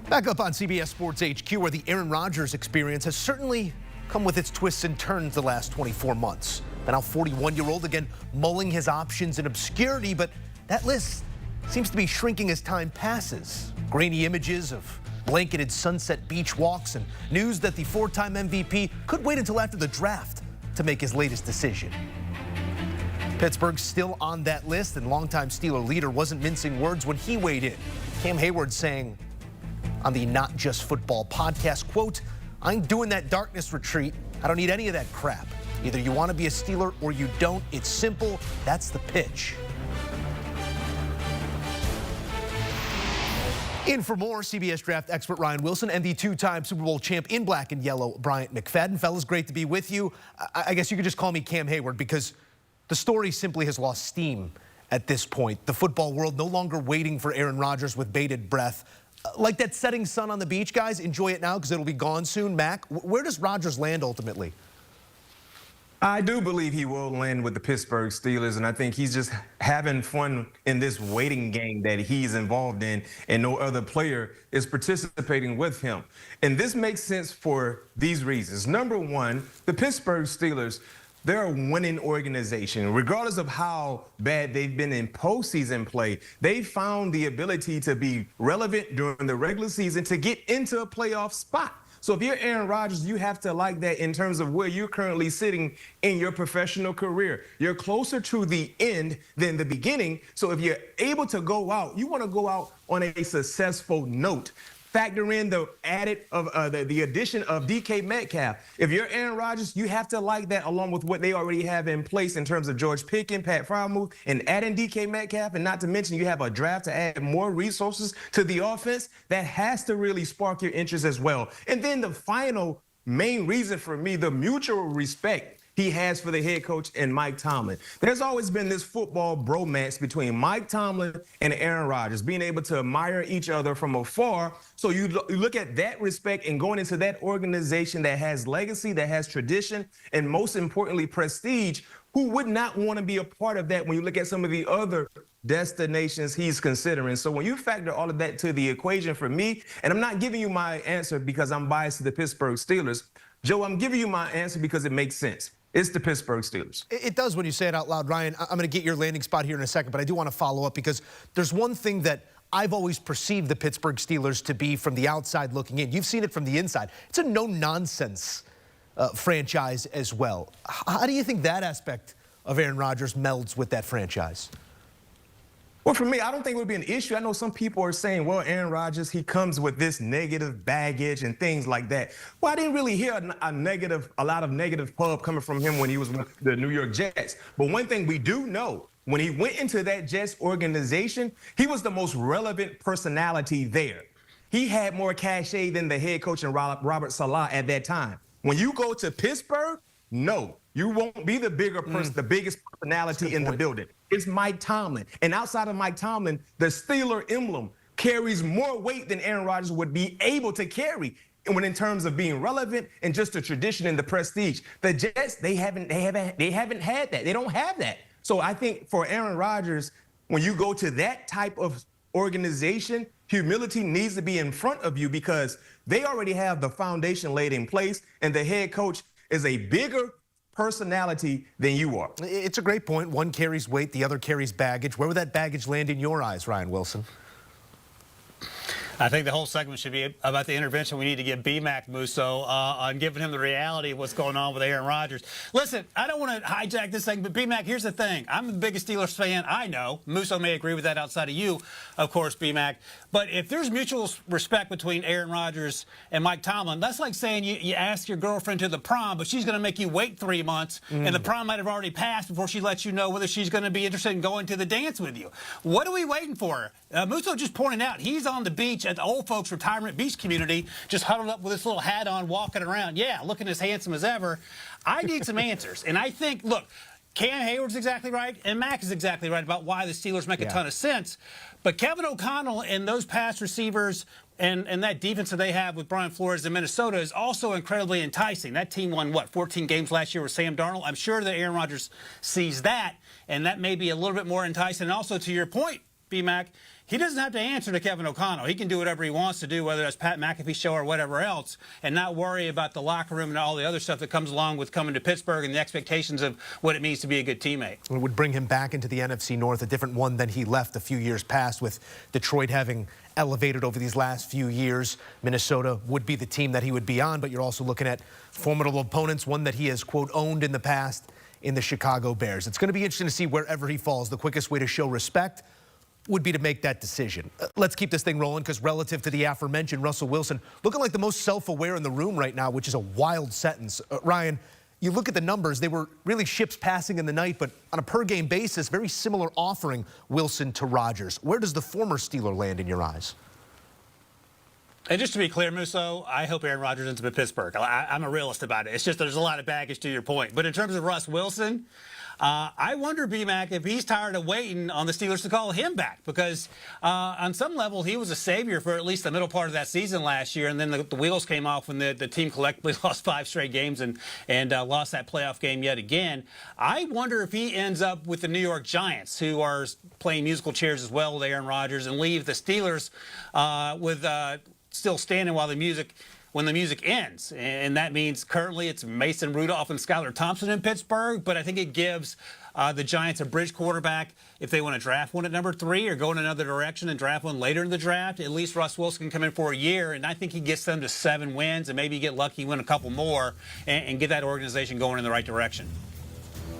Back up on CBS Sports HQ, where the Aaron Rodgers experience has certainly come with its twists and turns the last 24 months. The now 41-year-old again mulling his options in obscurity, but that list seems to be shrinking as time passes. Grainy images of blanketed sunset beach walks and news that the four-time MVP could wait until after the draft to make his latest decision. Pittsburgh's still on that list, and longtime Steeler leader wasn't mincing words when he weighed in. Cam Hayward saying on the Not Just Football podcast, quote, "I ain't doing that darkness retreat. I don't need any of that crap. Either you want to be a Steeler or you don't. It's simple. That's the pitch." In for more, CBS draft expert Russel Wilson and the two-time Super Bowl champ in black and yellow, Bryant McFadden. Fellas, great to be with you. I guess you could just call me Cam Hayward because the story simply has lost steam at this point. The football world no longer waiting for Aaron Rodgers with bated breath. Like that setting sun on the beach, guys, enjoy it now because it'll be gone soon. Mac, where does Rodgers land ultimately? I do believe he will land with the Pittsburgh Steelers, and I think he's just having fun in this waiting game that he's involved in, and no other player is participating with him. And this makes sense for these reasons. Number one, the Pittsburgh Steelers, they're a winning organization. Regardless of how bad they've been in postseason play, they found the ability to be relevant during the regular season to get into a playoff spot. So if you're Aaron Rodgers, you have to like that in terms of where you're currently sitting in your professional career. You're closer to the end than the beginning. So if you're able to go out, you want to go out on a successful note. Factor in the the addition of DK Metcalf. If you're Aaron Rodgers, you have to like that along with what they already have in place in terms of George Pickens, Pat Freiermuth, and adding DK Metcalf. And not to mention you have a draft to add more resources to the offense. That has to really spark your interest as well. And then the final main reason for me, the mutual respect he has for the head coach and Mike Tomlin. There's always been this football bromance between Mike Tomlin and Aaron Rodgers, being able to admire each other from afar. So you look at that respect and going into that organization that has legacy, that has tradition, and most importantly, prestige. Who would not want to be a part of that when you look at some of the other destinations he's considering? So when you factor all of that to the equation for me, and I'm not giving you my answer because I'm biased to the Pittsburgh Steelers, Joe, I'm giving you my answer because it makes sense. It's the Pittsburgh Steelers. It does when you say it out loud, Ryan. I'm going to get your landing spot here in a second, but I do want to follow up because there's one thing that I've always perceived the Pittsburgh Steelers to be from the outside looking in. You've seen it from the inside. It's a no-nonsense franchise as well. How do you think that aspect of Aaron Rodgers melds with that franchise? Well, for me, I don't think it would be an issue. I know some people are saying, well, Aaron Rodgers, he comes with this negative baggage and things like that. Well, I didn't really hear a lot of negative pub coming from him when he was with the New York Jets. But one thing we do know, when he went into that Jets organization, he was the most relevant personality there. He had more cachet than the head coach and Robert Saleh at that time. When you go to Pittsburgh, no, you won't be the bigger person, the biggest personality in the building. It's Mike Tomlin. And outside of Mike Tomlin, the Steeler emblem carries more weight than Aaron Rodgers would be able to carry. And when in terms of being relevant and just the tradition and the prestige, the Jets, they haven't had that. They don't have that. So I think for Aaron Rodgers, when you go to that type of organization, humility needs to be in front of you because they already have the foundation laid in place, and the head coach is a bigger personality than you are. It's a great point. One carries weight, the other carries baggage. Where would that baggage land in your eyes, Russel Wilson? I think the whole segment should be about the intervention we need to give BMAC Musso on giving him the reality of what's going on with Aaron Rodgers. Listen, I don't want to hijack this thing, but BMAC, here's the thing. I'm the biggest Steelers fan I know. Musso may agree with that outside of you, of course, BMAC. But if there's mutual respect between Aaron Rodgers and Mike Tomlin, that's like saying you ask your girlfriend to the prom, but she's going to make you wait 3 months, and the prom might have already passed before she lets you know whether she's going to be interested in going to the dance with you. What are we waiting for? Musso just pointed out he's on the beach at the old folks retirement beach community, just huddled up with this little hat on, walking around. Yeah, looking as handsome as ever. I need some answers. And I think, look, Cam Hayward's exactly right, and Mac is exactly right about why the Steelers make a ton of sense. But Kevin O'Connell and those pass receivers and that defense that they have with Brian Flores in Minnesota is also incredibly enticing. That team won, what, 14 games last year with Sam Darnold? I'm sure that Aaron Rodgers sees that, and that may be a little bit more enticing. And also, to your point, B-Mac, he doesn't have to answer to Kevin O'Connell. He can do whatever he wants to do, whether that's Pat McAfee show or whatever else, and not worry about the locker room and all the other stuff that comes along with coming to Pittsburgh and the expectations of what it means to be a good teammate. It would bring him back into the NFC North, a different one than he left a few years past, with Detroit having elevated over these last few years. Minnesota would be the team that he would be on, but you're also looking at formidable opponents, one that he has, quote, owned in the past in the Chicago Bears. It's going to be interesting to see wherever he falls. The quickest way to show respect would be to make that decision. Let's keep this thing rolling, because relative to the aforementioned Russell Wilson, looking like the most self-aware in the room right now, which is a wild sentence. Ryan, you look at the numbers, they were really ships passing in the night, but on a per-game basis, very similar offering, Wilson to Rodgers. Where does the former Steeler land in your eyes? And just to be clear, Musso, I hope Aaron Rodgers ends up in Pittsburgh. I'm a realist about it. It's just there's a lot of baggage to your point. But in terms of Russ Wilson, I wonder, B-Mac, if he's tired of waiting on the Steelers to call him back, because on some level he was a savior for at least the middle part of that season last year, and then the wheels came off when the team collectively lost 5 straight games and lost that playoff game yet again. I wonder if he ends up with the New York Giants, who are playing musical chairs as well with Aaron Rodgers, and leave the Steelers with still standing when the music ends. And that means currently it's Mason Rudolph and Skylar Thompson in Pittsburgh, but I think it gives the Giants a bridge quarterback if they want to draft one at number 3 or go in another direction and draft one later in the draft. At least Russ Wilson can come in for a year, and I think he gets them to 7 wins and maybe get lucky, win a couple more, and get that organization going in the right direction.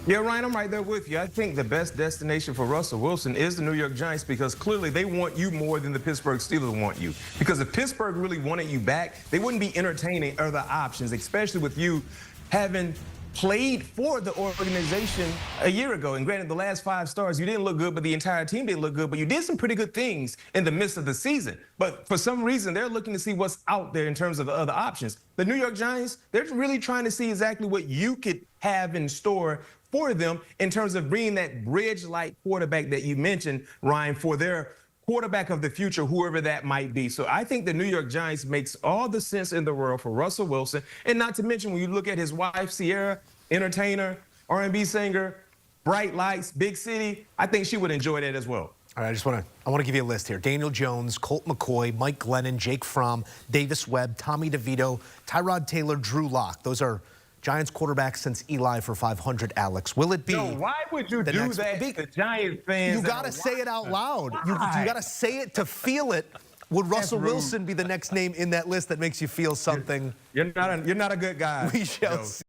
Yeah, Ryan, I'm right there with you. I think the best destination for Russell Wilson is the New York Giants, because clearly they want you more than the Pittsburgh Steelers want you. Because if Pittsburgh really wanted you back, they wouldn't be entertaining other options, especially with you having played for the organization a year ago. And granted, the last 5 stars, you didn't look good, but the entire team didn't look good, but you did some pretty good things in the midst of the season. But for some reason, they're looking to see what's out there in terms of the other options. The New York Giants, they're really trying to see exactly what you could have in store for them in terms of bringing that bridge-like quarterback that you mentioned, Ryan, for their quarterback of the future, whoever that might be. So I think the New York Giants makes all the sense in the world for Russell Wilson. And not to mention, when you look at his wife, Sierra, entertainer, R&B singer, bright lights, big city, I think she would enjoy that as well. All right, I want to give you a list here. Daniel Jones, Colt McCoy, Mike Glennon, Jake Fromm, Davis Webb, Tommy DeVito, Tyrod Taylor, Drew Lock. Those are Giants quarterbacks since Eli for 500, Alex. Will it be? No, why would you do that to the Giants fans? You got to say it out loud. You got to say it to feel it. Would Russell Wilson be the next name in that list that makes you feel something? You're not a good guy. We shall see.